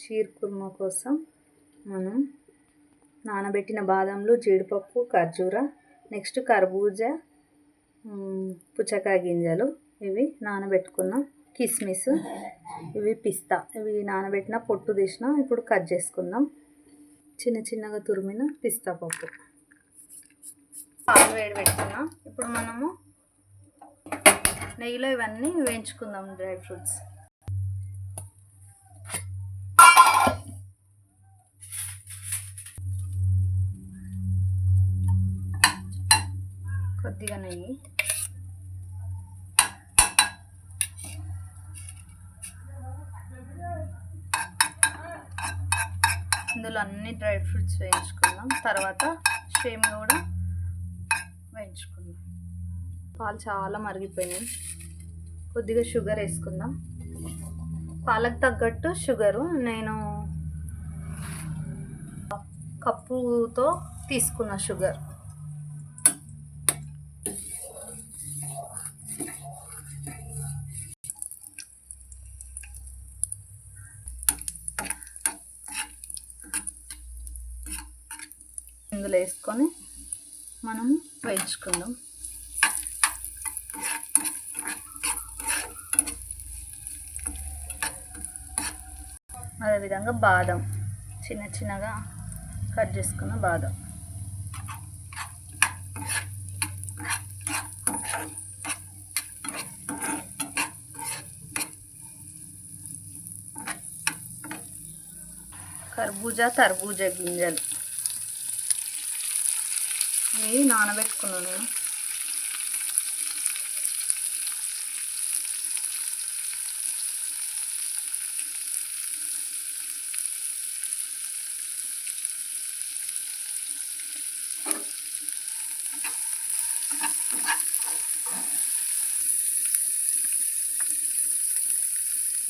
Shear kurma కోసం మనం నానబెట్టిన బాదంలు, జీడిపప్పు, ఖర్జూర, నెక్స్ట్ కర్బూజా, పుచ్చకాయ గింజలు, ఇవి నానబెట్టుకున్నాం. కిస్మిస్, ఇవి పిస్తా, ఇవి నానబెట్టిన పొట్టు తీసిన ఇప్పుడు కట్ చేసుకుందాం. చిన్న చిన్నగా తురిమిన పిస్తా పప్పు. పాలు వేడి పెట్టుకున్నాం. ఇప్పుడు మనము నెయ్యిలో ఇవన్నీ వేయించుకుందాం. డ్రై ఫ్రూట్స్ కొద్దిగా నెయ్యి, ఇందులో అన్ని డ్రై ఫ్రూట్స్ వేయించుకుందాం. తర్వాత సేమియా కూడా వేయించుకుందాం. పాలు చాలా మరిగిపోయినాయి. కొద్దిగా షుగర్ వేసుకుందాం. పాలకు తగ్గట్టు షుగరు నేను కప్పుతో తీసుకున్న షుగర్. ఇందులో వేసుకొని మనం వేయించుకుందాం. అదేవిధంగా బాదం, చిన్న చిన్నగా కట్ చేసుకున్న బాదం, తర్బూజా గింజలు, ఇవి నానబెట్టుకున్నాను నేను.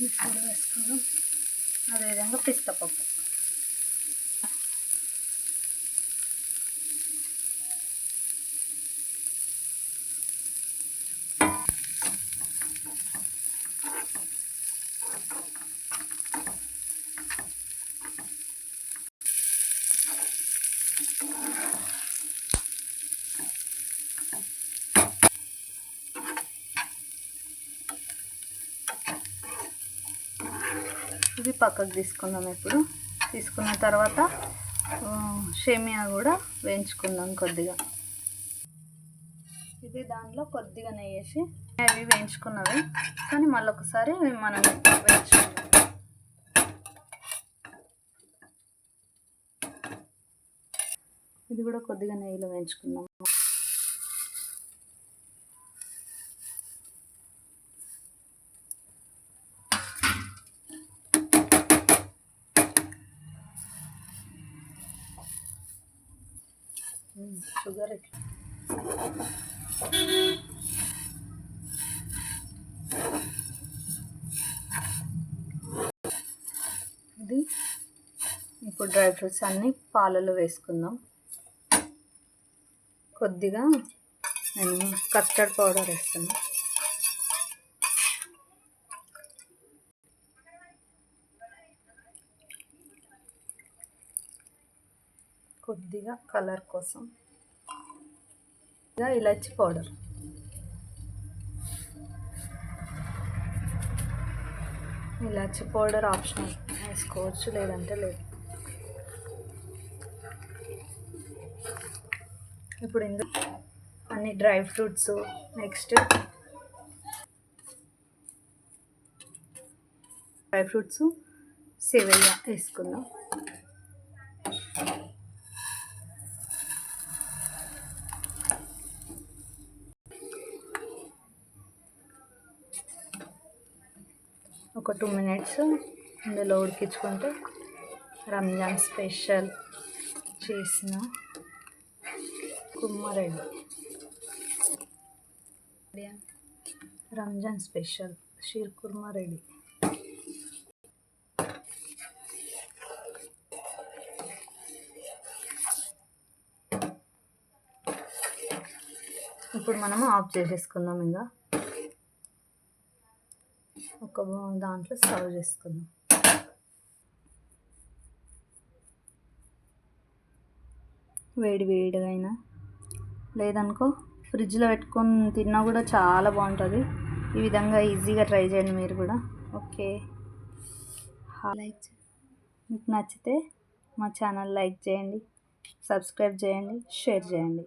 మిక్సీలో వేసుకుందాం. అదేవిధంగా పిస్తా పప్పు, ఇవి పక్కకు తీసుకుందాం. ఇప్పుడు తీసుకున్న తర్వాత సేమియా కూడా వేయించుకుందాం కొద్దిగా. ఇది దాంట్లో కొద్దిగా నెయ్యి వేసి అవి వేయించుకున్నవి, కానీ మళ్ళీ ఒకసారి మనం వేయించుకుందాం. ఇది కూడా కొద్దిగా నెయ్యిలో వేయించుకుందాం. షుగర్ ఇది ఇప్పుడు డ్రై ఫ్రూట్స్ అన్నీ పాలలో వేసుకుందాం. కొద్దిగా నేను కస్టర్డ్ పౌడర్ వేస్తాను. కొద్దిగా కలర్ కోసం ఇలాచీ పౌడర్, ఇలాచీ పౌడర్ ఆప్షనల్, వేసుకోవచ్చు లేదంటే లేదు. ఇప్పుడు ఇందులో అన్ని డ్రై ఫ్రూట్స్, నెక్స్ట్ సేవయ్య వేసుకుందాం. ఒక 2 minutes ఇందులో ఉడికించుకుంటే రంజాన్ స్పెషల్ చేసిన kurma ready. Ramzan special sheer kurma ready. ఇప్పుడు మనము ఆఫ్ చేసేసుకుందాం. ఇంకా ఒక దాంట్లో సర్వ్ చేసుకుందాం. వేడి వేడిగా అయినా, లేదనుకో ఫ్రిడ్జ్లో పెట్టుకొని తిన్నా కూడా చాలా బాగుంటుంది. ఈ విధంగా ఈజీగా ట్రై చేయండి మీరు కూడా. ఓకే, లైక్ మీకు నచ్చితే మా ఛానల్ లైక్ చేయండి, సబ్స్క్రైబ్ చేయండి, షేర్ చేయండి.